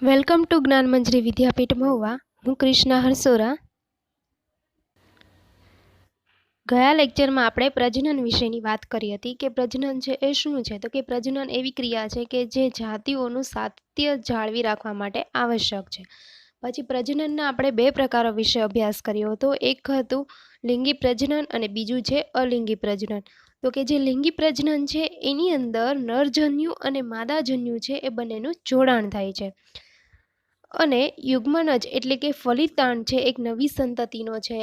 Welcome to Gyanmanjari વિદ્યાપીઠ મહુવા. હું કૃષ્ણા હરસોરા. ગયા લેક્ચરમાં આપણે પ્રજનન વિશેની વાત કરી હતી કે પ્રજનન છે એ શું છે, તો કે પ્રજનન એવી ક્રિયા છે કે જે જાતિઓનું સાતત્ય જાળવી રાખવા માટે આવશ્યક છે. પછી પ્રજનનના આપણે બે પ્રકારો વિશે અભ્યાસ કર્યો હતો. એક હતું લિંગી પ્રજનન અને બીજું છે અલિંગી પ્રજનન. તો કે જે લિંગી પ્રજનન છે એની અંદર નરજન્યુ અને માદાજન્યુ છે એ બંનેનું જોડાણ થાય છે. અને યુગ્મનજ એટલે કે ફલિતાંડ છે એક નવી સંતતિનો છે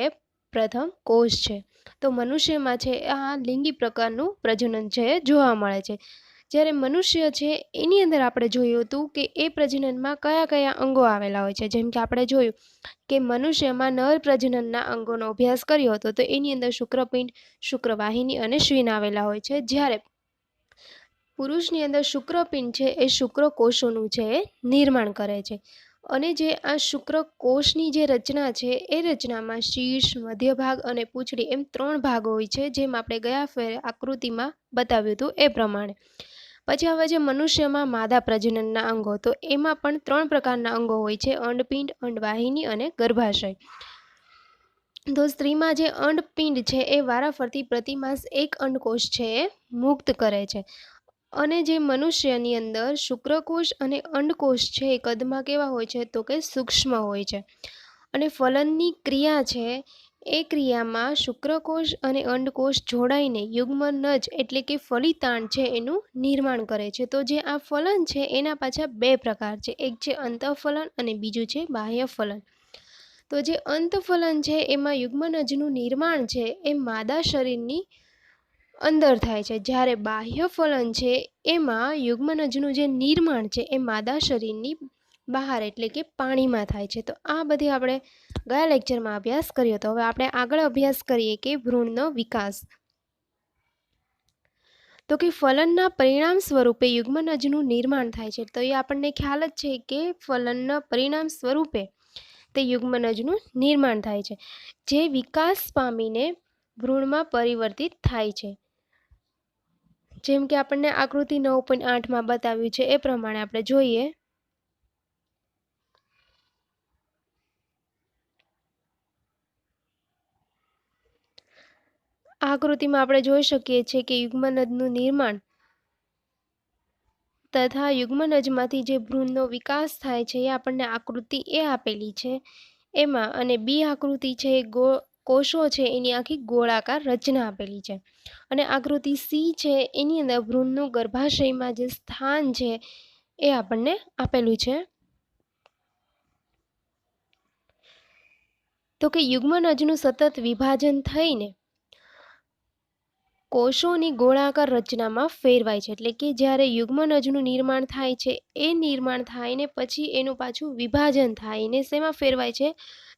પ્રથમ કોષ છે. તો મનુષ્યમાં છે આ લિંગી પ્રકારનું પ્રજનન છે જોવા મળે છે. જ્યારે મનુષ્ય છે એની અંદર આપણે જોયું હતું કે એ પ્રજનનમાં કયા કયા અંગો આવેલા હોય છે. જેમ કે આપણે જોયું કે મનુષ્યમાં નર પ્રજનનના અંગોનો અભ્યાસ કર્યો હતો, તો એની અંદર શુક્રપિંડ, શુક્રવાહિની અને શ્વિન આવેલા હોય છે. જ્યારે પુરુષની અંદર શુક્રપિંડ છે એ શુક્રકોષોનું છે એ નિર્માણ કરે છે. અને જે આ શુક્રકોષની જે રચના છે એ રચનામાં શીર્ષ, મધ્ય ભાગ અને પૂંછડી એમ 3 ભાગો હોય છે, જેમ આપણે ગયા ફેરે આકૃતિમાં બતાવ્યું હતું એ પ્રમાણે. પછી હવે જે મનુષ્યમાં માદા પ્રજનનના અંગો, તો એમાં પણ 3 પ્રકારના અંગો હોય છે: અંડપિંડ, અંડવાહિની અને ગર્ભાશય. તો સ્ત્રીમાં જે અંડપિંડ છે એ વારાફરતી પ્રતિમાસ એક અંડકોષ છે એ મુક્ત કરે છે. અને જે મનુષ્યની અંદર શુક્રકોષ અને અંડકોષ છે એ કદમાં કેવા હોય છે, તો કે સૂક્ષ્મ હોય છે. અને ફલનની ક્રિયા છે એ ક્રિયામાં શુક્રકોષ અને અંડકોષ જોડાઈને યુગ્મનજ એટલે કે ફલિતાંડ છે એનું નિર્માણ કરે છે. તો જે આ ફલન છે એના પાછા બે પ્રકાર છે. એક છે અંતઃફલન અને બીજું છે બાહ્ય ફલન. તો જે અંતઃફલન છે એમાં યુગ્મનજનું નિર્માણ છે એ માદા શરીરની અંદર થાય છે. જ્યારે બાહ્ય ફલન છે એમાં યુગ્મનજનું જે નિર્માણ છે એ માદા શરીરની બહાર એટલે કે પાણીમાં થાય છે. તો આ બધી આપણે ગયા લેક્ચરમાં અભ્યાસ કર્યો હતો. હવે આપણે આગળ અભ્યાસ કરીએ કે ભ્રૂણનો વિકાસ. તો કે ફલનના પરિણામ સ્વરૂપે યુગ્મનજનું નિર્માણ થાય છે. તો એ આપણને ખ્યાલ જ છે કે ફલનના પરિણામ સ્વરૂપે તે યુગ્મનજનું નિર્માણ થાય છે, જે વિકાસ પામીને ભ્રૂણમાં પરિવર્તિત થાય છે. જેમ કે આપણને આકૃતિ 9.8માં બતાવ્યું છે એ પ્રમાણે આપણે જોઈએ. આ આકૃતિમાં આપણે જોઈ શકીએ છીએ કે યુગ્મનજનું નિર્માણ તથા યુગ્મનજમાંથી જે ભ્રૂણનો વિકાસ થાય છે એ આપણને આકૃતિ એ આપેલી છે એમાં. અને બી આકૃતિ છે કોષો છે એની આખી ગોળાકાર રચના આપેલી છે. અને આકૃતિ સી છે એની અંદર ભ્રૂણનું ગર્ભાશયમાં જે સ્થાન છે એ આપણને આપેલું છે. તો કે યુગ્મનજનું સતત વિભાજન થઈને કોષોની ગોળાકાર રચનામાં ફેરવાય છે. એટલે કે જ્યારે યુગ્મનજનું નિર્માણ થાય છે એ નિર્માણ થાયને પછી એનું પાછું વિભાજન થાયને શેમાં ફેરવાય છે,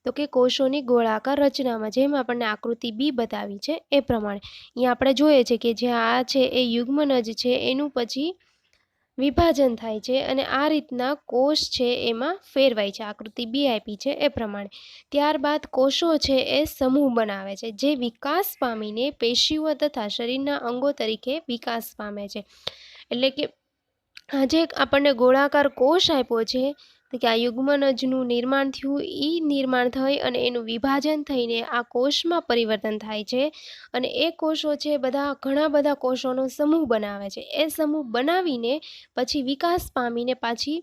તો કે કોષોની ગોળાકાર રચનામાં. જેમ આપણને આકૃતિ બી બતાવી છે એ પ્રમાણે અહીંયા આપણે જોઈએ છે કે જે આ છે એ યુગ્મનજ છે એનું પછી વિભાજન થાય છે અને આ રીતના કોષ છે એમાં ફેરવાય છે. આકૃતિ બી આપી છે એ પ્રમાણે. ત્યારબાદ કોષો છે એ સમૂહ બનાવે છે, જે વિકાસ પામીને પેશીઓ તથા શરીરના અંગો તરીકે વિકાસ પામે છે. એટલે કે આજે આપણને ગોળાકાર કોષ આપ્યો છે કે આ યુગ્મનજનું નિર્માણ થયું, એ નિર્માણ થઈ અને એનું વિભાજન થઈને આ કોષમાં પરિવર્તન થાય છે. અને એ કોષો છે ઘણા બધા કોષોનો સમૂહ બનાવે છે. એ સમૂહ બનાવીને પછી વિકાસ પામીને પાછી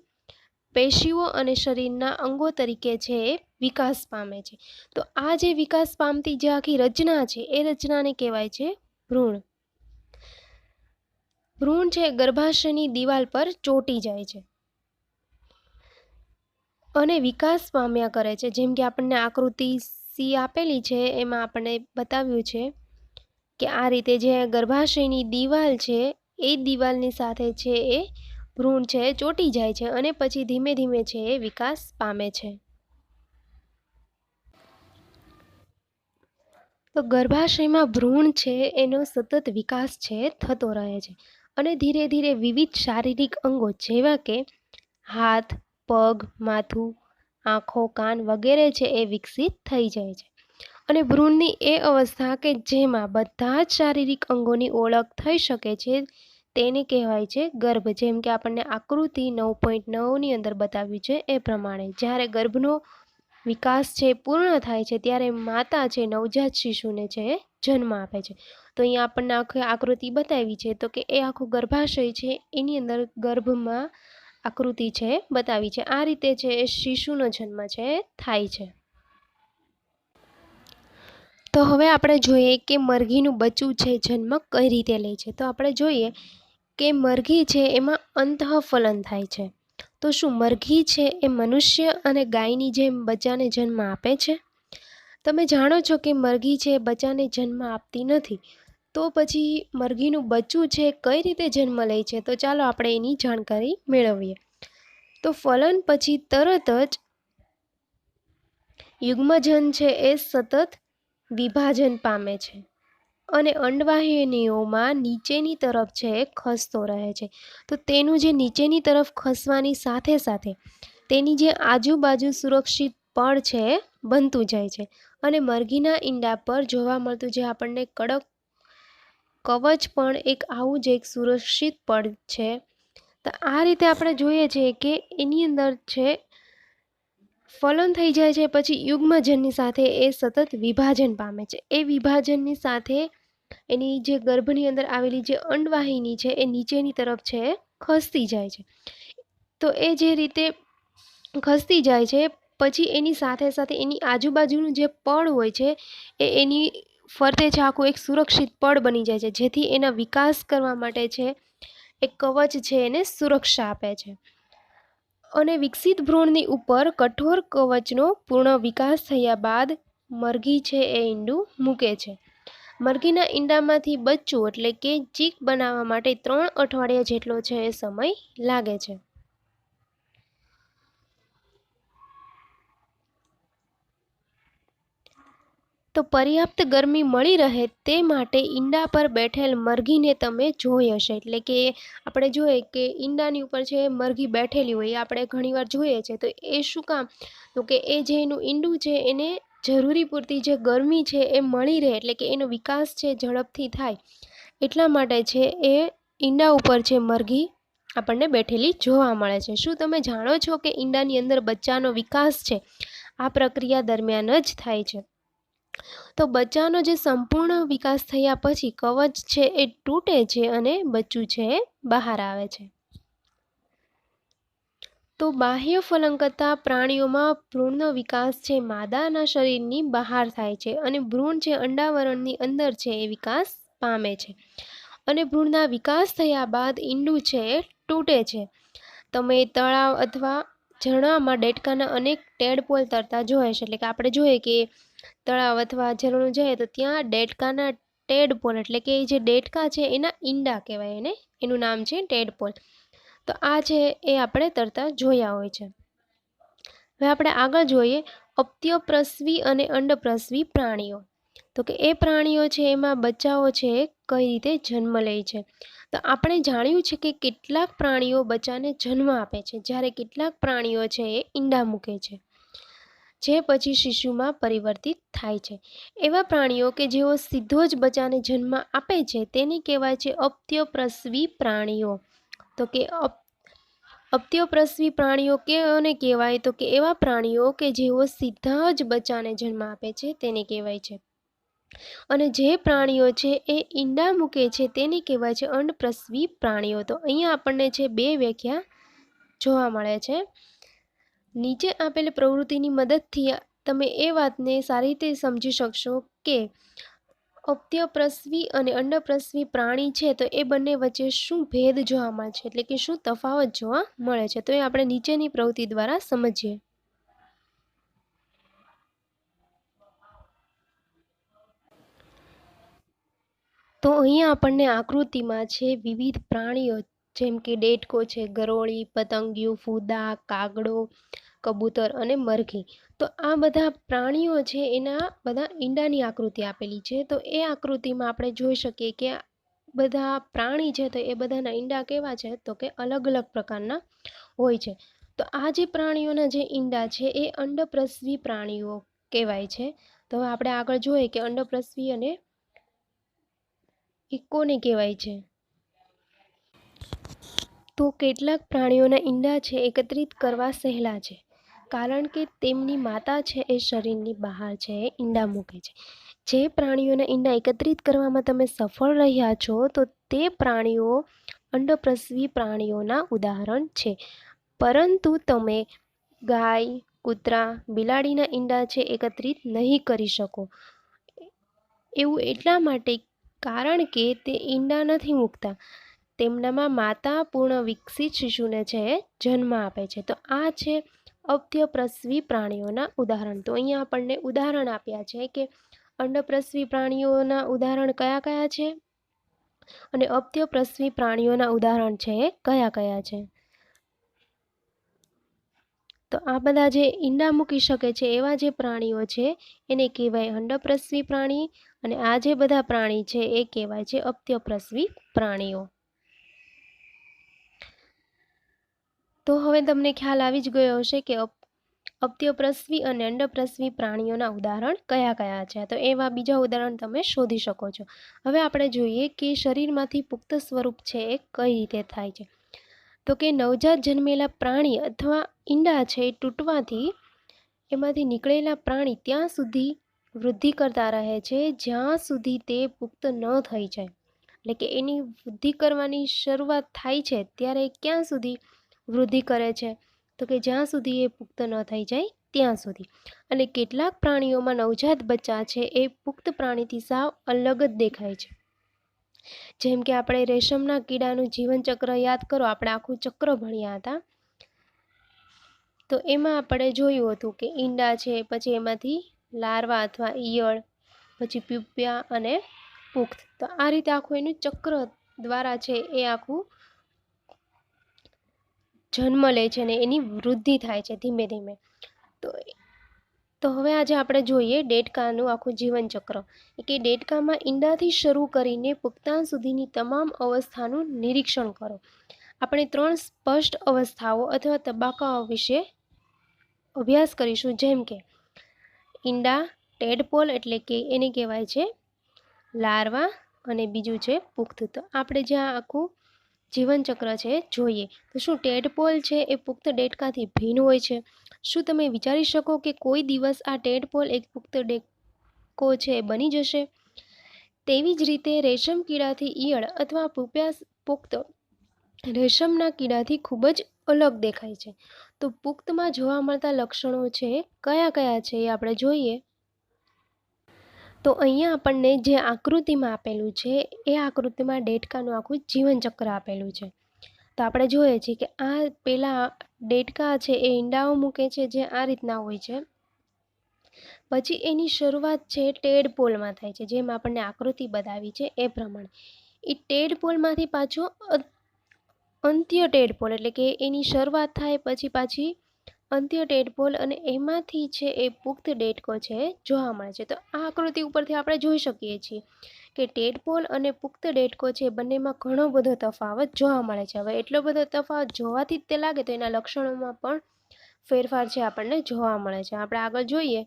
પેશીઓ અને શરીરના અંગો તરીકે છે એ વિકાસ પામે છે. તો આ જે વિકાસ પામતી જે આખી રચના છે એ રચનાને કહેવાય છે ભ્રૂણ. ભ્રૂણ છે ગર્ભાશયની દિવાલ પર ચોંટી જાય છે અને વિકાસ પામ્યા કરે છે. જેમ કે આપણને આકૃતિ સી આપેલી છે એમાં આપણને બતાવ્યું છે કે આ રીતે જે ગર્ભાશયની દિવાલ છે એ દિવાલની સાથે છે એ ભ્રૂણ છે ચોંટી જાય છે અને પછી ધીમે ધીમે છે એ વિકાસ પામે છે. તો ગર્ભાશયમાં ભ્રૂણ છે એનો સતત વિકાસ છે થતો રહે છે અને ધીરે ધીરે વિવિધ શારીરિક અંગો જેવા કે હાથ, પગ, માથું, આંખો, કાન વગેરે છે એ વિકસિત થઈ જાય છે. અને ભ્રૂણની એ અવસ્થા કે જેમાં બધા જ શારીરિક અંગોની ઓળખ થઈ શકે છે તેને કહેવાય છે ગર્ભ. જેમ કે આપણને આકૃતિ 9.9ની અંદર બતાવ્યું છે એ પ્રમાણે જ્યારે ગર્ભનો વિકાસ છે પૂર્ણ થાય છે ત્યારે માતા છે નવજાત શિશુને છે જન્મ આપે છે. તો અહીંયા આપણને આખી આકૃતિ બતાવી છે તો કે એ આખો ગર્ભાશય છે એની અંદર ગર્ભમાં આકૃતિ છે બતાવી છે. આ રીતે છે એ શિશુનો જન્મ છે થાય છે. તો હવે આપણે જોઈએ કે મરઘીનું બચ્ચું છે જન્મ કઈ રીતે લે છે. તો આપણે જોઈએ કે મરઘી છે એમાં અંતઃફલન થાય છે. તો શું મરઘી છે એ મનુષ્ય અને ગાયની જેમ બચ્ચાને જન્મ આપે છે? તમે જાણો છો કે મરઘી છે બચ્ચાને જન્મ આપતી નથી. તો પછી મરઘીનું બચ્ચું છે કઈ રીતે જન્મ લે છે? તો ચાલો આપણે એની જાણકારી મેળવીએ. તો ફલન પછી તરત જ યુગ્મજન છે એ સતત વિભાજન પામે છે અને અંડવાહિનીઓમાં નીચેની તરફ છે ખસતો રહે છે. તો તેનું જે નીચેની તરફ ખસવાની સાથે સાથે તેની જે આજુબાજુ સુરક્ષિત પડ છે બનતું જાય છે અને મરઘીના ઈંડા પર જોવા મળતું જે આપણને કડક કવચ પણ એક આવું જ એક સુરક્ષિત પડ છે. તો આ રીતે આપણે જોઈએ છીએ કે એની અંદર છે ફલન થઈ જાય છે પછી યુગ્મજનની સાથે એ સતત વિભાજન પામે છે. એ વિભાજનની સાથે એની જે ગર્ભની અંદર આવેલી જે અંડવાહિની છે એ નીચેની તરફ છે ખસતી જાય છે. તો એ જે રીતે ખસતી જાય છે પછી એની સાથે સાથે એની આજુબાજુનું જે પડ હોય છે એ એની ફરતે છે આખું એક સુરક્ષિત પડ બની જાય છે જેથી એના વિકાસ કરવા માટે છે એક કવચ છે એને સુરક્ષા આપે છે. અને વિકસિત ભ્રૂણની ઉપર કઠોર કવચનો પૂર્ણ વિકાસ થયા બાદ મરઘી છે એ ઈંડું મૂકે છે. મરઘીના ઈંડામાંથી બચ્ચું એટલે કે ચીક બનાવવા માટે 3 અઠવાડિયા જેટલો છે એ સમય લાગે છે. તો પર્યાપ્ત ગરમી મળી રહે તે માટે ઈંડા પર બેઠેલ મરઘીને તમે જોઈ હશે. એટલે કે આપણે જોઈએ કે ઈંડાની ઉપર છે મરઘી બેઠેલી હોય આપણે ઘણીવાર જોઈએ છે. તો એ શું કામ? તો કે એ જે એનું ઈંડું છે એને જરૂરી પૂરતી જે ગરમી છે એ મળી રહે એટલે કે એનો વિકાસ છે ઝડપથી થાય એટલા માટે છે એ ઈંડા ઉપર છે મરઘી આપણને બેઠેલી જોવા મળે છે. શું તમે જાણો છો કે ઈંડાની અંદર બચ્ચાનો વિકાસ છે આ પ્રક્રિયા દરમિયાન જ થાય છે? તો બચ્ચાનો જે સંપૂર્ણ વિકાસ થયા પછી કવચ છે એ તૂટે છે અને બચ્ચું છે બહાર આવે છે. તો બાહ્ય ફલન કરતા પ્રાણીઓમાં ભ્રૂણનો વિકાસ છે માદાના શરીરની બહાર થાય છે અને ભ્રૂણ છે અંડાવરણની અંદર છે એ વિકાસ પામે છે અને ભ્રૂણના વિકાસ થયા બાદ ઈંડું છે એ તૂટે છે. તમે તળાવ અથવા ઝરણામાં દેડકાના અનેક ટેડપોલ તરતા જોયા છે. એટલે કે આપણે જોઈએ કે તળાવ અથવા ઝરણું જાય તો ત્યાં દેડકાના ટેડપોલ એટલે કે જે દેડકા છે એના ઈંડા કહેવાય એને, એનું નામ છે ટેડપોલ. તો આ છે એ આપણે તરતા જોયા હોય છે. હવે આપણે આગળ જોઈએ અપ્યપ્રસવી અને અંડપ્રસવી પ્રાણીઓ. તો કે એ પ્રાણીઓ છે એમાં બચ્ચાઓ છે કઈ રીતે જન્મ લે છે? તો આપણે જાણ્યું છે કે કેટલાક પ્રાણીઓ બચ્ચાને જન્મ આપે છે જ્યારે કેટલાક પ્રાણીઓ છે એ ઈંડા મૂકે છે જે પછી શિશુમાં પરિવર્તિત થાય છે. એવા પ્રાણીઓ કે જેઓ સીધો જ બચ્ચાને જન્મ આપે છે તેને કહેવાય છે અપ્યપ્રસવી પ્રાણીઓ. તો કે અપ્યપ્રસવી પ્રાણીઓ કેને કહેવાય? તો કે એવા પ્રાણીઓ કે જેઓ સીધા જ બચ્ચાને જન્મ આપે છે તેને કહેવાય છે. અને જે પ્રાણીઓ છે એ ઈંડા મૂકે છે તેને કહેવાય છે અંડપ્રસવી પ્રાણીઓ. તો અહીંયા આપણને છે 2 વ્યાખ્યા જોવા મળે છે. નીચે આપેલ પ્રવૃત્તિની મદદથી તમે એ વાતને સારી રીતે સમજી શકશો કે અપ્યપ્રસવી અને અંડપ્રસવી પ્રાણી છે તો એ બંને વચ્ચે શું ભેદ જોવા મળે છે એટલે કે શું તફાવત જોવા મળે છે. તો એ આપણે નીચેની પ્રવૃત્તિ દ્વારા સમજીએ. તો અહીંયા આપણને આકૃતિમાં છે વિવિધ પ્રાણીઓ જેમ કે દેડકો છે, ગરોળી, પતંગિયું, ફૂદા, કાગડો, કબૂતર અને મરઘી. તો આ બધા પ્રાણીઓ છે એના બધા ઈંડાની આકૃતિ આપેલી છે. તો એ આકૃતિમાં આપણે જોઈ શકીએ કે બધા પ્રાણી છે તો એ બધાના ઈંડા કેવા છે? તો કે અલગ અલગ પ્રકારના હોય છે. તો આ જે પ્રાણીઓના જે ઈંડા છે એ અંડપ્રસવી પ્રાણીઓ કહેવાય છે. તો હવે આપણે આગળ જોઈએ કે અંડપ્રસવી અને એ કોને કહેવાય છે? તો કેટલાક પ્રાણીઓના ઈંડા છે એકત્રિત કરવા સહેલા છે, કારણ કે તેમની માતા છે એ શરીરની બહાર છે એ ઈંડા મૂકે છે. જે પ્રાણીઓના ઈંડા એકત્રિત કરવામાં તમે સફળ રહ્યા છો તો તે પ્રાણીઓ અંડપ્રસવી પ્રાણીઓના ઉદાહરણ છે. પરંતુ તમે ગાય, કૂતરા, બિલાડીના ઈંડા છે એકત્રિત નહીં કરી શકો. એવું એટલા માટે કારણ કે તે ઈંડા નથી મૂકતા. તેમનામાં માતા પૂર્ણ વિકસિત શિશુને છે જન્મ આપે છે. તો આ છે અંડપ્રસવી પ્રાણીઓના ઉદાહરણ. તો અહીંયા આપણને ઉદાહરણ આપ્યા છે કે અંડપ્રસવી પ્રાણીઓના ઉદાહરણ કયા કયા છે અને અંડપ્રસવી પ્રાણીઓના ઉદાહરણ છે એ કયા કયા છે. તો આ બધા જે ઈંડા મૂકી શકે છે એવા જે પ્રાણીઓ છે એને કહેવાય અંડપ્રસવી પ્રાણી, અને આ જે બધા પ્રાણી છે એ કહેવાય છે અંડપ્રસવી પ્રાણીઓ. તો હવે તમને ખ્યાલ આવી જ ગયો હશે કે અંડપ્રસવી અને અંડપ્રસવી પ્રાણીઓના ઉદાહરણ કયા કયા છે. તો એવા બીજા ઉદાહરણ તમે શોધી શકો છો. હવે આપણે જોઈએ કે શરીરમાંથી પુખ્ત સ્વરૂપ છે એ કઈ રીતે થાય છે. તો કે નવજાત જન્મેલા પ્રાણી અથવા ઈંડા છે તૂટવાથી એમાંથી નીકળેલા પ્રાણી ત્યાં સુધી વૃદ્ધિ કરતા રહે છે જ્યાં સુધી તે પુખ્ત ન થઈ જાય. એટલે કે એની વૃદ્ધિ કરવાની શરૂઆત થાય છે ત્યારે ક્યાં સુધી વૃદ્ધિ કરે છે, તો કે જ્યાં સુધી એ પુખ્ત ન થઈ જાય ત્યાં સુધી. અને કેટલાક પ્રાણીઓમાં નવજાત બચ્ચા છે એ પુખ્ત પ્રાણીથી સાવ અલગ જ દેખાય છે. જેમ કે આપણે રેશમના કીડાનું જીવનચક્ર યાદ કરો, આપણે આખું ચક્ર ભણ્યા હતા. તો એમાં આપણે જોયું હતું કે ઈંડા છે, પછી એમાંથી લાર્વા અથવા ઈયળ, પછી પ્યુપા અને પુખ્ત. તો આ રીતે આખું એનું ચક્ર દ્વારા છે એ આખું જન્મ લે છે અને એની વૃદ્ધિ થાય છે ધીમે ધીમે. તો હવે આજે આપણે જોઈએ દેડકાનું આખું જીવનચક્ર. કે દેડકામાં ઈંડાથી શરૂ કરીને પુખ્તાંશ સુધીની તમામ અવસ્થાનું નિરીક્ષણ કરો. આપણે 3 સ્પષ્ટ અવસ્થાઓ અથવા તબક્કાઓ વિશે અભ્યાસ કરીશું, જેમ કે ઈંડા, ટેડપોલ એટલે કે એને કહેવાય છે લાર્વા, અને બીજું છે પુખ્ત. તો આપણે જ્યાં આખું જીવનચક્ર છે જોઈએ. તો શું ટેડપોલ છે એ પુખ્ત દેડકાથી ભિન્ન હોય છે? શું તમે વિચારી શકો કે કોઈ દિવસ આ ટેડપોલ એક પુખ્ત દેડકો છે બની જશે? તેવી જ રીતે રેશમ કીડાથી ઈયળ અથવા પુખ્ત રેશમના કીડાથી ખૂબ જ અલગ દેખાય છે. તો પુખ્તમાં જોવા મળતા લક્ષણો છે કયા કયા છે એ આપણે જોઈએ. તો અહીંયા આપણને જે આકૃતિમાં આપેલું છે એ આકૃતિમાં દેડકાનું આખું જીવનચક્ર આપેલું છે. તો આપણે જોઈએ છીએ કે આ પેલા દેડકા છે એ ઈંડાઓ મૂકે છે જે આ રીતના હોય છે. પછી એની શરૂઆત છે ટેડપોલમાં થાય છે, જેમ આપણને આકૃતિ બતાવી છે એ પ્રમાણે. એ ટેડપોલમાંથી પાછો અંત્ય ટેડપોલ એટલે કે એની શરૂઆત થાય પછી પાછી અંત્ય ટેડપોલ, અને એમાંથી છે એ પુખ્ત દેડકો છે જોવા મળે છે. તો આ આકૃતિ ઉપરથી આપણે જોઈ શકીએ છીએ કે ટેડપોલ અને પુખ્ત દેડકો છે બંનેમાં ઘણો બધો તફાવત જોવા મળે છે. હવે એટલો બધો તફાવત જોવાથી જ તે લાગે તો એના લક્ષણોમાં પણ ફેરફાર છે આપણને જોવા મળે છે. આપણે આગળ જોઈએ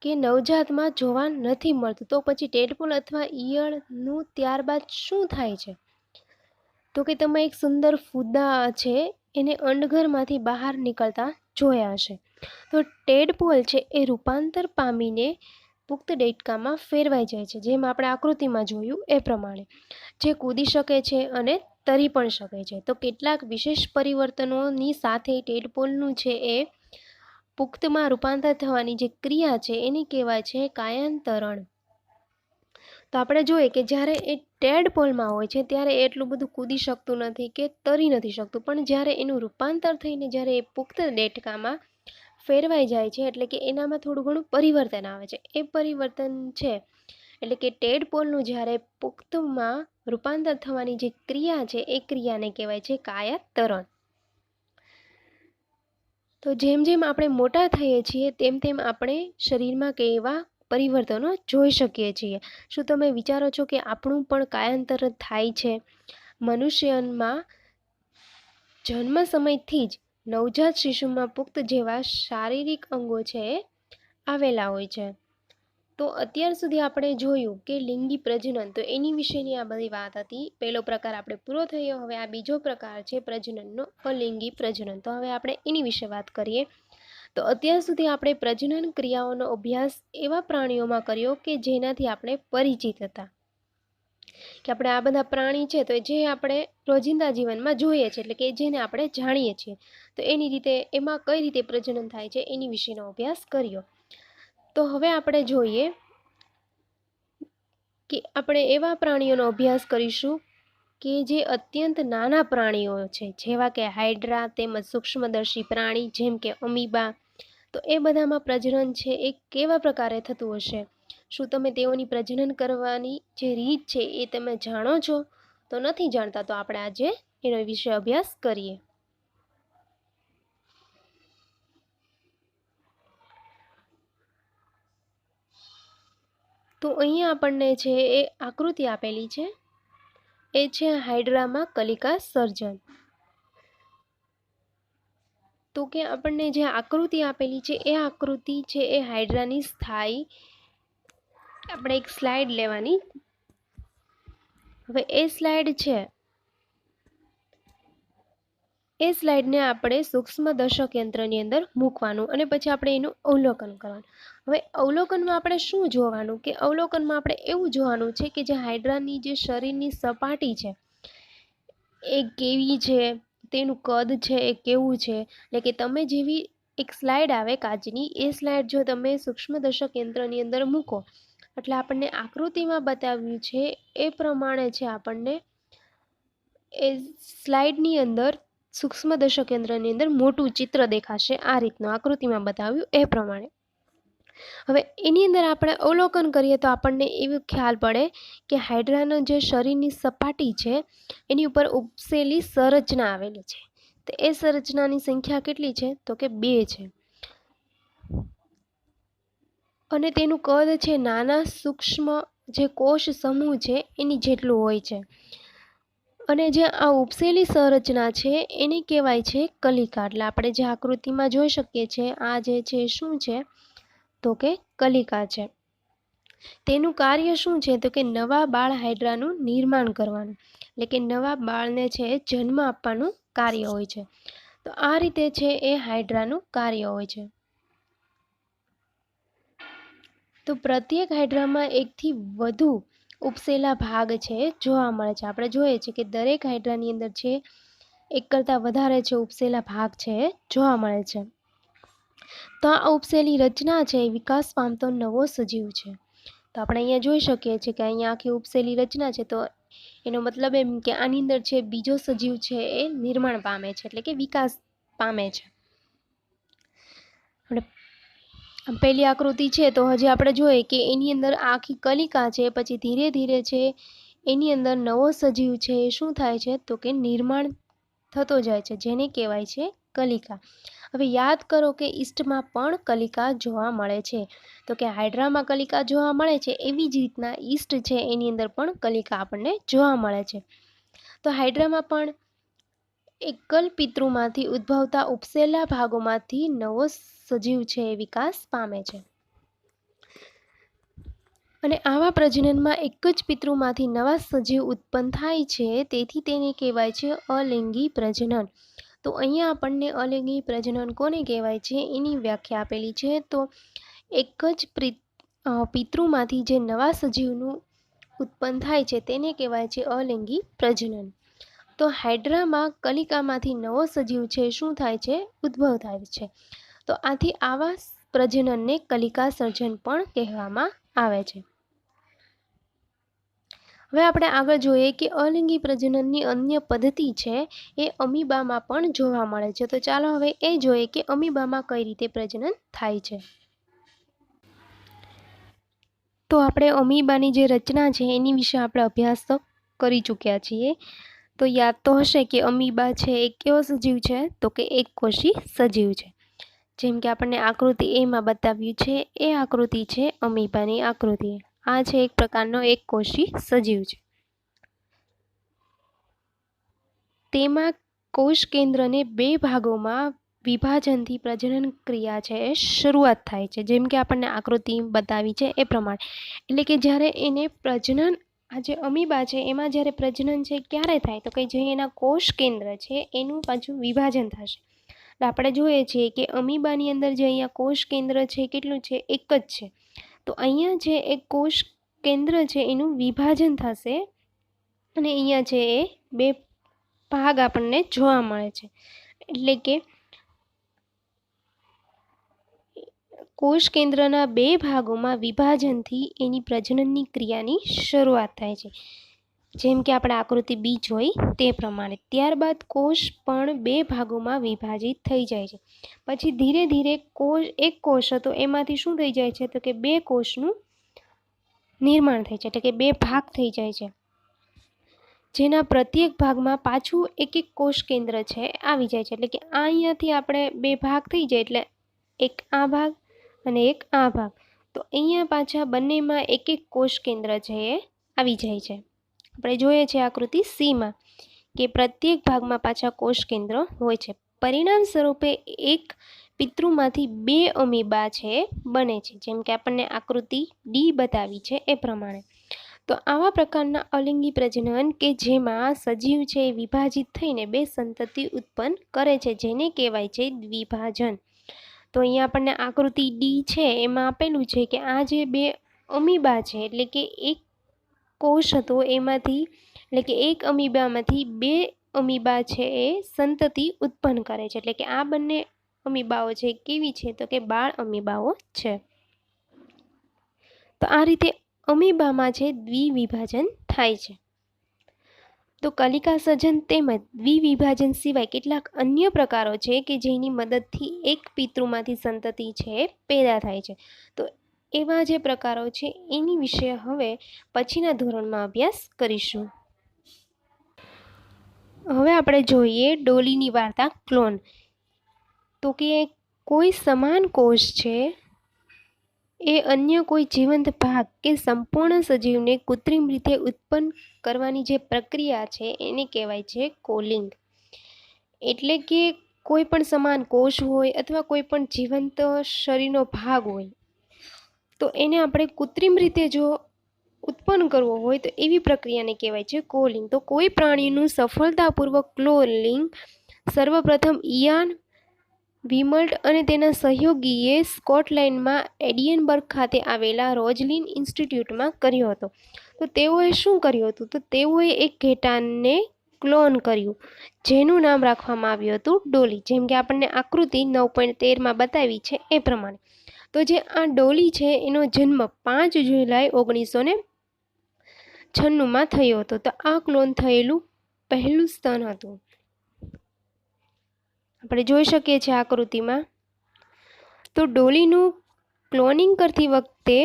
કે નવજાતમાં જોવા નથી મળતું. તો પછી ટેડપોલ અથવા ઈયળનું ત્યારબાદ શું થાય છે? તો કે તમે એક સુંદર ફૂદા છે એને અંડઘરમાંથી બહાર નીકળતા જોયા હશે. તો ટેડપોલ છે એ રૂપાંતર પામીને પુખ્ત દેડકામાં ફેરવાઈ જાય છે, જેમ આપણે આકૃતિમાં જોયું એ પ્રમાણે, જે કૂદી શકે છે અને તરી પણ શકે છે. તો કેટલાક વિશેષ પરિવર્તનોની સાથે ટેડપોલનું છે એ પુખ્તમાં રૂપાંતર થવાની જે ક્રિયા છે એને કહેવાય છે કાયાંતરણ. તો આપણે જોઈએ કે જ્યારે એ ટેડપોલમાં હોય છે ત્યારે એટલું બધું કૂદી શકતું નથી કે તરી નથી શકતું, પણ જ્યારે એનું રૂપાંતર થઈને જ્યારે એ પુખ્ત દેડકામાં ફેરવાઈ જાય છે એટલે કે એનામાં થોડું ઘણું પરિવર્તન આવે છે. એ પરિવર્તન છે એટલે કે ટેડપોલનું જ્યારે પુખ્તમાં રૂપાંતર થવાની જે ક્રિયા છે એ ક્રિયાને કહેવાય છે કાયાંતરણ. તો જેમ જેમ આપણે મોટા થઈએ છીએ તેમ તેમ આપણે શરીરમાં કેવા પરિવર્તનો જોઈ શકીએ છીએ. શું તમે વિચારો છો કે આપણું પણ કાયાંતર થાય છે? મનુષ્યમાં જન્મ સમયથી જ નવજાત શિશુમાં પુખ્ત જેવા શારીરિક અંગો છે આવેલા હોય છે. તો અત્યાર સુધી આપણે જોયું કે લિંગી પ્રજનન, તો એની વિશેની આ બધી વાત હતી. પહેલો પ્રકાર આપણે પૂરો થયો. હવે આ બીજો પ્રકાર છે પ્રજનનનો, અલિંગી પ્રજનન. તો હવે આપણે એની વિશે વાત કરીએ. તો અત્યાર સુધી આપણે પ્રજનન ક્રિયાઓનો અભ્યાસ એવા પ્રાણીઓમાં કર્યો કે જેનાથી આપણે પરિચિત હતા, કે આપણે આ બધા પ્રાણી છે તો જે આપણે રોજિંદા જીવનમાં જોઈએ છીએ, એટલે કે જેને આપણે જાણીએ છીએ. તો એની રીતે એમાં કઈ રીતે પ્રજનન થાય છે એની વિશેનો અભ્યાસ કર્યો. તો હવે આપણે જોઈએ કે આપણે એવા પ્રાણીઓનો અભ્યાસ કરીશું કે જે અત્યંત નાના પ્રાણીઓ છે, જેવા કે હાઇડ્રા તેમજ સૂક્ષ્મદર્શી પ્રાણી જેમ કે અમીબા. તો એ બધામાં પ્રજનન છે એ કેવા પ્રકારે થતું હશે? શું તમે તેઓની પ્રજનન કરવાની જે રીત છે એ તમે જાણો છો? તો નથી જાણતા, તો આપણે આજે એનો વિશે અભ્યાસ કરીએ. તો અહીંયા આપણને છે એ આકૃતિ આપેલી છે, એ છે હાઇડ્રામાં કલિકા સર્જન. તો કે આપણને જે આકૃતિ આપેલી છે એ આકૃતિ છે એ હાઇડ્રાની સ્થાયી, આપણે એક સ્લાઇડ લેવાની. હવે એ સ્લાઇડ છે, એ સ્લાઇડને આપણે સૂક્ષ્મદર્શક યંત્રની અંદર મૂકવાનું અને પછી આપણે એનું અવલોકન કરવાનું. હવે અવલોકનમાં આપણે શું જોવાનું? કે અવલોકનમાં આપણે એવું જોવાનું છે કે જે હાઇડ્રાની જે શરીરની સપાટી છે એ કેવી છે, તેનું કદ છે એ કેવું છે. એટલે કે તમે જેવી એક સ્લાઇડ આવે કાચની, એ સ્લાઇડ જો તમે સૂક્ષ્મદર્શક યંત્રની અંદર મૂકો એટલે આપણને આકૃતિમાં બતાવ્યું છે એ પ્રમાણે છે આપણને એ સ્લાઇડની અંદર સૂક્ષ્મદર્શક યંત્રની અંદર મોટું ચિત્ર દેખાશે, આ રીતનું આકૃતિમાં બતાવ્યું એ પ્રમાણે. હવે એની અંદર આપણે અવલોકન કરીએ તો આપણને એવું ખ્યાલ પડે કે હાઇડ્રાનો જે શરીરની સપાટી છે એની ઉપર ઉપસેલી સંરચના આવેલી છે. તો એ સંરચનાની સંખ્યા કેટલી છે? તો કે 2 છે. અને તેનું કદ છે નાના સૂક્ષ્મ જે કોષ સમૂહ છે એની જેટલું હોય છે. અને જે આ ઉપસેલી સંરચના છે એને કહેવાય છે કલિકા. એટલે આપણે જે આકૃતિમાં જોઈ શકીએ છીએ આ જે છે શું છે? તો કે કલિકા છે. તેનું કાર્ય શું છે? તો કે નવા બાળ હાઇડ્રાનું નિર્માણ કરવાનું, એટલે કે નવા બાળને છે જન્મ આપવાનું કાર્ય હોય છે. તો આ રીતે છે એ હાઇડ્રાનું કાર્ય હોય છે. તો પ્રત્યેક હાઇડ્રામાં એકથી વધુ ઉપસેલા ભાગ છે જોવા મળે છે. આપણે જોઈએ છીએ કે દરેક હાઇડ્રાની અંદર છે એક કરતાં વધારે છે ઉપસેલા ભાગ છે જોવા મળે છે. તો આ ઉપસેલી રચના છે એ વિકાસ પામતો નવો સજીવ છે. તો આપણે અહીંયા જોઈ શકીએ છીએ કે અહીંયા આખી ઉપસેલી રચના છે, તો એનો મતલબ એમ કે આની અંદર છે બીજો સજીવ છે એ નિર્માણ પામે છે, એટલે કે વિકાસ પામે છે. પહેલી આકૃતિ છે તો હજી આપણે જોઈએ કે એની અંદર આખી કલિકા છે, પછી ધીરે ધીરે છે એની અંદર નવો સજીવ છે એ શું થાય છે? તો કે નિર્માણ થતો જાય છે, જેને કહેવાય છે કલિકા. હવે યાદ કરો કે ઈસ્ટમાં પણ કલિકા જોવા મળે છે. તો કે હાઇડ્રામાં કલિકા જોવા મળે છે, એવી જ રીતના ઈસ્ટ છે એની અંદર પણ કલિકા આપણને જોવા મળે છે. તો હાઇડ્રામાં પણ એકલ પિતૃમાંથી ઉદ્ભવતા ઉપસેલા ભાગોમાંથી નવો સજીવ છે એ વિકાસ પામે છે. અને આવા પ્રજનનમાં એક જ પિતૃમાંથી નવા સજીવ ઉત્પન્ન થાય છે, તેથી તેને કહેવાય છે અલિંગી પ્રજનન. તો અહીંયા આપણને અલિંગી પ્રજનન કોને કહેવાય છે એની વ્યાખ્યા આપેલી છે. તો એક જ પિતૃમાંથી જે નવા સજીવનું ઉત્પન્ન થાય છે તેને કહેવાય છે અલિંગી પ્રજનન. તો હાઇડ્રામાં કલિકામાંથી નવો સજીવ છે શું થાય છે? ઉદ્ભવ થાય છે. તો આથી આવા પ્રજનનને કલિકા સર્જન પણ કહેવામાં આવે છે. હવે આપણે આગળ જોઈએ કે અલિંગી પ્રજનનની અન્ય પદ્ધતિ છે એ અમીબામાં પણ જોવા મળે છે. તો ચાલો હવે એ જોઈએ કે અમીબામાં કઈ રીતે પ્રજનન થાય છે. તો આપણે અમીબાની જે રચના છે એની વિશે આપણે અભ્યાસ તો કરી ચૂક્યા છીએ. તો યાદ તો હશે કે અમીબા છે એ કેવો સજીવ છે? તો કે એક કોષી સજીવ છે. જેમ કે આપણને આકૃતિ એમાં બતાવ્યું છે એ આકૃતિ છે અમીબાની આકૃતિ. આ છે એક પ્રકારનો એક કોષી સજીવ છે. તેમાં કોષ કેન્દ્રને 2 ભાગોમાં વિભાજનથી પ્રજનન ક્રિયા છે એ શરૂઆત થાય છે, જેમ કે આપણને આકૃતિ બતાવી છે એ પ્રમાણે. એટલે કે જ્યારે એને પ્રજનન, આ જે અમીબા છે એમાં જ્યારે પ્રજનન છે ક્યારે થાય, તો કે જે એના કોષ કેન્દ્ર છે એનું પાછું વિભાજન થશે. આપણે જોઈએ છીએ કે અમીબાની અંદર જે અહીંયા કોષ કેન્દ્ર છે કેટલું છે, એક જ છે. તો અહીંયા જે એક કોષ કેન્દ્ર છે એનું વિભાજન થશે અને અહીંયા છે એ બે ભાગ આપણને જોવા મળે છે. એટલે કે કોષ કેન્દ્રના બે ભાગોમાં વિભાજનથી એની પ્રજનનની ક્રિયાની શરૂઆત થાય છે, જેમ કે આપણે આકૃતિ બી જોઈ તે પ્રમાણે. ત્યારબાદ કોષ પણ બે ભાગોમાં વિભાજિત થઈ જાય છે. પછી ધીરે ધીરે એક કોષ હતો એમાંથી શું થઈ જાય છે, તો કે બે કોષનું નિર્માણ થાય છે, એટલે કે બે ભાગ થઈ જાય છે, જેના પ્રત્યેક ભાગમાં પાછું એક એક કોષ કેન્દ્ર છે આવી જાય છે. એટલે કે અહીંયાથી આપણે બે ભાગ થઈ જાય, એટલે એક આ ભાગ અને એક આ ભાગ. તો અહીંયા પાછા બંનેમાં એક એક કોષ કેન્દ્ર છે એ આવી જાય છે. આપણે જોઈએ છીએ આકૃતિ સીમાં કે પ્રત્યેક ભાગમાં પાછા કોષ કેન્દ્ર હોય છે. પરિણામ સ્વરૂપે એક પિતૃમાંથી બે અમીબા છે બને છે, જેમ કે આપણને આકૃતિ ડી બતાવી છે એ પ્રમાણે. તો આવા પ્રકારના અલિંગી પ્રજનન કે જેમાં સજીવ છે વિભાજિત થઈને બે સંતતિ ઉત્પન્ન કરે છે, જેને કહેવાય છે દ્વિભાજન. તો અહીંયા આપણને આકૃતિ ડી છે એમાં આપેલું છે કે આ જે બે અમીબા છે, એટલે કે એક કોષ હતો એમાંથી, એટલે કે એક અમીબામાંથી બે અમીબા છે એ સંતતિ ઉત્પન્ન કરે છે. એટલે કે આ બંને અમીબાઓ છે કેવી છે, તો કે બાળ અમીબાઓ છે. તો આ રીતે અમીબામાં છે દ્વિવિભાજન થાય છે. તો કલિકા સર્જન તેમજ દ્વિવિભાજન સિવાય કેટલાક અન્ય પ્રકારો છે કે જેની મદદથી એક પિતૃમાંથી સંતતિ છે પેદા થાય છે. તો એવા જે પ્રકારો છે એની વિશે હવે પછીના ધોરણમાં અભ્યાસ કરીશું. હવે આપણે જોઈએ ડોલીની વાર્તા ક્લોન. તો કે કોઈ સમાન કોષ છે એ અન્ય કોઈ જીવંત ભાગ કે સંપૂર્ણ સજીવને કૃત્રિમ રીતે ઉત્પન્ન કરવાની જે પ્રક્રિયા છે એને કહેવાય છે કોલિંગ. એટલે કે કોઈ પણ સમાન કોષ હોય અથવા કોઈ પણ જીવંત શરીરનો ભાગ હોય તો એને આપણે કૃત્રિમ રીતે જો ઉત્પન્ન કરવો હોય તો એવી પ્રક્રિયાને કહેવાય છે કોલિંગ. તો કોઈ પ્રાણીનું સફળતાપૂર્વક ક્લોનિંગ સર્વપ્રથમ ઇયાન વિમલ્ટ અને તેના સહયોગીએ સ્કોટલેન્ડમાં એડિનબર્ગ ખાતે આવેલા રોઝલિન ઇન્સ્ટિટ્યૂટમાં કર્યો હતો. તો તેઓએ શું કર્યું હતું, તો તેઓએ એક ઘેટાને ક્લોન કર્યું જેનું નામ રાખવામાં આવ્યું હતું ડોલી, જેમ કે આપણને આકૃતિ 9.13માં બતાવી છે એ પ્રમાણે. તો જે આ ડોલી છે એનો જન્મ 5 જુલાઈ 1996માં થયો હતો. તો આ ક્લોન થયેલું પહેલું સ્તન હતું. આપણે જોઈ શકીએ છીએ આકૃતિમાં. તો ડોલીનું ક્લોનિંગ કરતી વખતે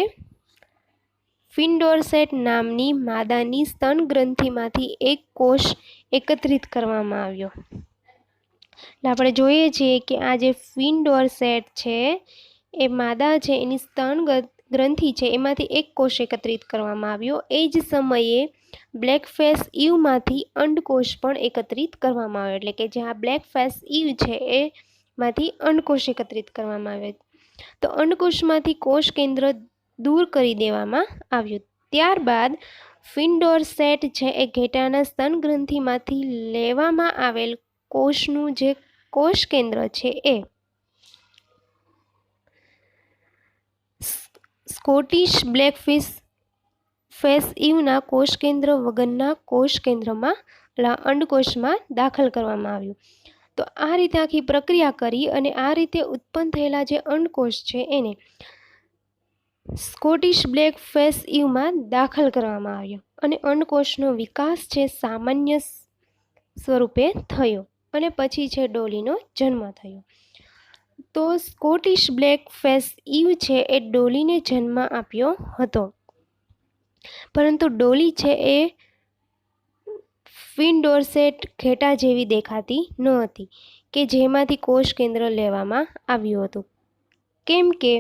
ફિનડોરસેટ નામની માદાની સ્તન ગ્રંથિમાંથી એક કોષ એકત્રિત કરવામાં આવ્યો. એટલે આપણે જોઈએ છીએ કે આ જે ફિનડોરસેટ છે એ માદા છે એની સ્તન ગ્રંથિ છે એમાંથી એક કોષ એકત્રિત કરવામાં આવ્યો. એ જ સમયે બ્લેકફેસ ઈવમાંથી અંડકોષ પણ એકત્રિત કરવામાં આવ્યો. એટલે કે જે આ બ્લેકફેસ ઈવ છે એમાંથી અંડકોષ એકત્રિત કરવામાં આવ્યો. તો અંડકોષમાંથી કોષ કેન્દ્ર દૂર કરી દેવામાં આવ્યું. ત્યારબાદ ફિનડોરસેટ છે એ ઘેટાના સ્તન ગ્રંથિમાંથી લેવામાં આવેલ કોષનું જે કોષ કેન્દ્ર છે એ સ્કોટિશ બ્લેકફેસ ઈવના કોષ કેન્દ્ર વગરના કોષ કેન્દ્રમાં અંડકોષમાં દાખલ કરવામાં આવ્યું. તો આ રીતે આખી પ્રક્રિયા કરી અને આ રીતે ઉત્પન્ન થયેલા જે અંડકોષ છે એને સ્કોટિશ બ્લેકફેસ ઈવમાં દાખલ કરવામાં આવ્યો અને અંડકોષનો વિકાસ છે સામાન્ય સ્વરૂપે થયો અને પછી છે ડોલીનો જન્મ થયો. તો સ્કોટિશ બ્લેકફેસ ઈવ છે એ ડોલીને જન્મ આપ્યો હતો, પરંતુ ડોલી છે એ ફિનડોરસેટ ઘેટા જેવી દેખાતી ન હતી કે જેમાંથી કોષ કેન્દ્ર લેવામાં આવ્યું હતું, કેમ કે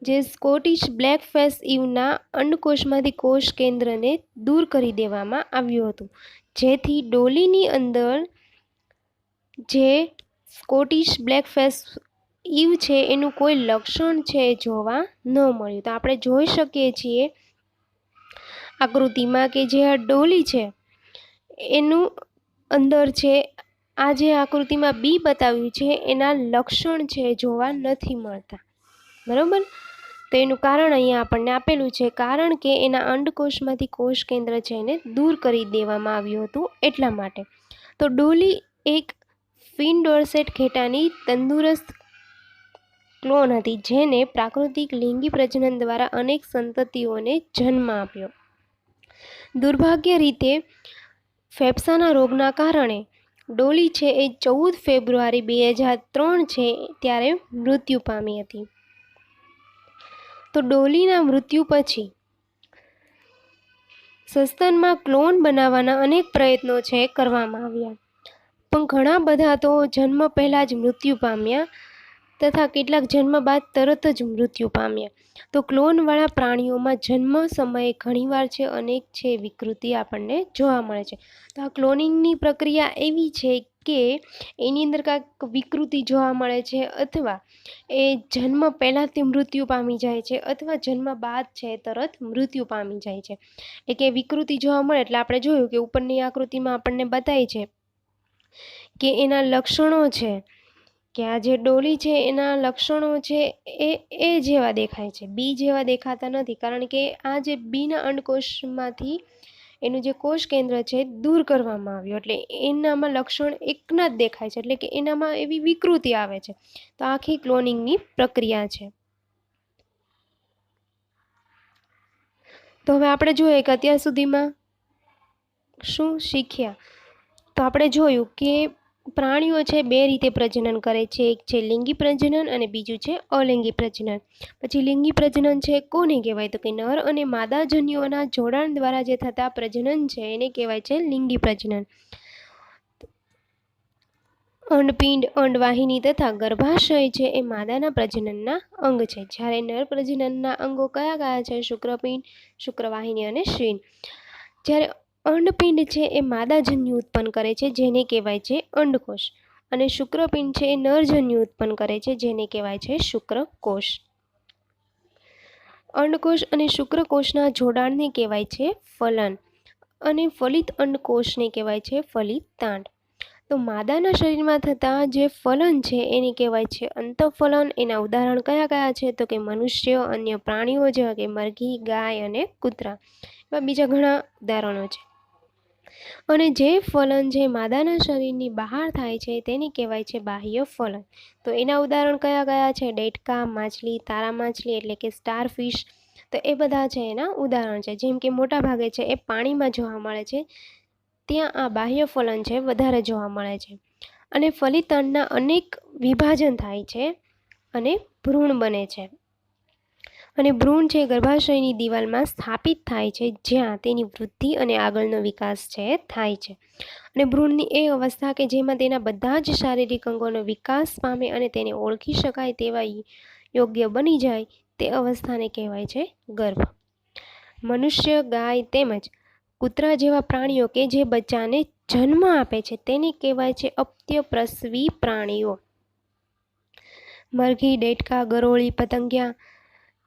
જે સ્કોટિશ બ્લેકફેસ ઈવના અંડકોષમાંથી કોષ કેન્દ્રને દૂર કરી દેવામાં આવ્યું હતું, જેથી ડોલીની અંદર જે સ્કોટિશ બ્લેકફેસ ઈવ છે એનું કોઈ લક્ષણ છે જોવા ન મળ્યું. તો આપણે જોઈ શકીએ છીએ આકૃતિમાં કે જે આ ડોલી છે એનું અંદર છે આ જે આકૃતિમાં બી બતાવ્યું છે એના લક્ષણ છે જોવા નથી મળતા. બરાબર. તો એનું કારણ અહીંયા આપણને આપેલું છે, કારણ કે એના અંડકોષમાંથી કોષ કેન્દ્ર છે એને દૂર કરી દેવામાં આવ્યું હતું એટલા માટે. તો ડોલી એક ફિન ડોર્સેટ ઘેટાની તંદુરસ્ત ક્લોન હતી જેને પ્રાકૃતિક લિંગી પ્રજનન દ્વારા અનેક સંતતિઓને જન્મ આપ્યો. દુર્ભાગ્ય રીતે ફેફસાના રોગના કારણે ડોલી છે એ 14 ફેબ્રુઆરી 2003 છે ત્યારે મૃત્યુ પામી હતી. તો ડોલીના મૃત્યુ પછી સસ્તનમાં ક્લોન બનાવવાના અનેક પ્રયત્નો છે કરવામાં આવ્યા, પણ ઘણા બધા તો જન્મ પહેલાં જ મૃત્યુ પામ્યા તથા કેટલાક જન્મ બાદ તરત જ મૃત્યુ પામ્યા. તો ક્લોનવાળા પ્રાણીઓમાં જન્મ સમયે ઘણીવાર છે અનેક છે વિકૃતિ આપણને જોવા મળે છે. તો આ ક્લોનિંગની પ્રક્રિયા એવી છે કે એની અંદર કાંઈક વિકૃતિ જોવા મળે છે, અથવા એ જન્મ પહેલાંથી મૃત્યુ પામી જાય છે, અથવા જન્મ બાદ છે તરત મૃત્યુ પામી જાય છે. એટલે કે વિકૃતિ જોવા મળે એટલે આપણે જોયું કે ઉપરની આકૃતિમાં આપણને બતાવી છે કે એના લક્ષણો છે કે આ જે ડોલી છે એના લક્ષણો છે એ જેવા દેખાય છે, બી જેવા દેખાતા નથી, કારણ કે આ જે બીના અંડકોષમાંથી એનું જે કોષ કેન્દ્ર છે દૂર કરવામાં આવ્યું એટલે એનામાં લક્ષણ એકના જ દેખાય છે, એટલે કે એનામાં એવી વિકૃતિ આવે છે. તો આખી ક્લોનિંગની પ્રક્રિયા છે. તો હવે આપણે જોઈએ કે અત્યાર સુધીમાં શું શીખ્યા. તો આપણે જોયું કે પ્રાણીઓ છે બે રીતે પ્રજનન કરે છે, એક છે લિંગી પ્રજનન અને બીજું છે અલિંગી પ્રજનન. પછી લિંગી પ્રજનન છે કોને કહેવાય, તો કે નર અને માદા જન્યુઓના જોડાણ દ્વારા જે થતા પ્રજનન છે એને કહેવાય છે લિંગી પ્રજનન. અંડપિંડ, અંડવાહિની તથા ગર્ભાશય છે એ માદાના પ્રજનનના અંગ છે, જ્યારે નર પ્રજનનના અંગો કયા કયા છે, શુક્રપિંડ, શુક્રવાહિની અને શ્રીન. જ્યારે અંડપિંડ છે એ માદાજન્યુ ઉત્પન્ન કરે છે જેને કહેવાય છે અંડકોષ, અને શુક્રપિંડ છે એ નરજન્યુ ઉત્પન્ન કરે છે જેને કહેવાય છે શુક્રકોષ. અંડકોષ અને શુક્રકોષના જોડાણને કહેવાય છે ફલન, અને ફલિત અંડકોષને કહેવાય છે ફલિતાંડ. તો માદાના શરીરમાં થતા જે ફલન છે એને કહેવાય છે અંતઃફલન. એના ઉદાહરણ કયા કયા છે, તો કે મનુષ્ય, અન્ય પ્રાણીઓ જેવા કે મરઘી, ગાય અને કૂતરા, એવા બીજા ઘણા ઉદાહરણો છે. અને જે ફલન જે માદાના શરીરની બહાર થાય છે તેને કહેવાય છે બાહ્ય ફલન. તો એના ઉદાહરણ કયા કયા છે, ડેટકા, માછલી, તારા માછલી એટલે કે સ્ટારફિશ, તો એ બધા છે એના ઉદાહરણ છે. જેમ કે મોટા ભાગે છે એ પાણીમાં જોવા મળે છે, ત્યાં આ બાહ્ય ફલન છે વધારે જોવા મળે છે. અને ફલિતાંડના અનેક વિભાજન થાય છે અને ભ્રૂણ બને છે, અને ભ્રૂણ છે ગર્ભાશયની દિવાલમાં સ્થાપિત થાય છે જ્યાં તેની વૃદ્ધિ અને આગળનો વિકાસ છે થાય છે. અને ભ્રૂણની એ અવસ્થા કે જેમાં તેના બધા જ શારીરિક અંગોનો વિકાસ પામે અને તેને ઓળખી શકાય તેવા યોગ્ય બની જાય તે અવસ્થાને કહેવાય છે ગર્ભ. મનુષ્ય, ગાય તેમજ કૂતરા જેવા પ્રાણીઓ કે જે બચ્ચાને જન્મ આપે છે તેને કહેવાય છે અપ્યપ્રસવી પ્રાણીઓ. મરઘી, ડેટકા, ગરોળી, પતંગિયા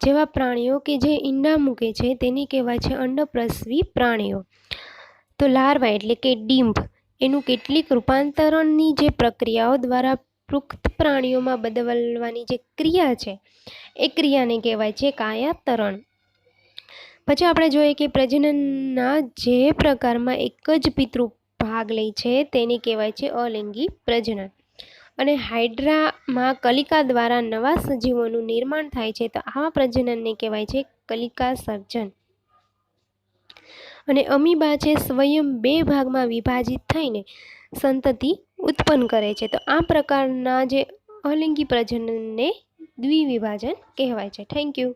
જેવા પ્રાણીઓ કે જે ઈંડા મૂકે છે તેને કહેવાય છે અંડપ્રસવી પ્રાણીઓ. તો લાર્વા એટલે કે ડીંભ એનું કેટલીક રૂપાંતરણની જે પ્રક્રિયાઓ દ્વારા પુખ્ત પ્રાણીઓમાં બદલવાની જે ક્રિયા છે એ ક્રિયાને કહેવાય છે કાયાતરણ. પછી આપણે જોઈએ કે પ્રજનનના જે પ્રકારમાં એક જ પિતૃ ભાગ લે છે તેને કહેવાય છે અલિંગી પ્રજનન. અને હાઇડ્રામાં કલિકા દ્વારા નવા સજીવોનું નિર્માણ થાય છે, તો આવા પ્રજનનને કહેવાય છે કલિકા સર્જન. અને અમીબા છે સ્વયં બે ભાગમાં વિભાજિત થઈને સંતતિ ઉત્પન્ન કરે છે, તો આ પ્રકારના જે અલિંગી પ્રજનનને દ્વિવિભાજન કહેવાય છે. Thank you.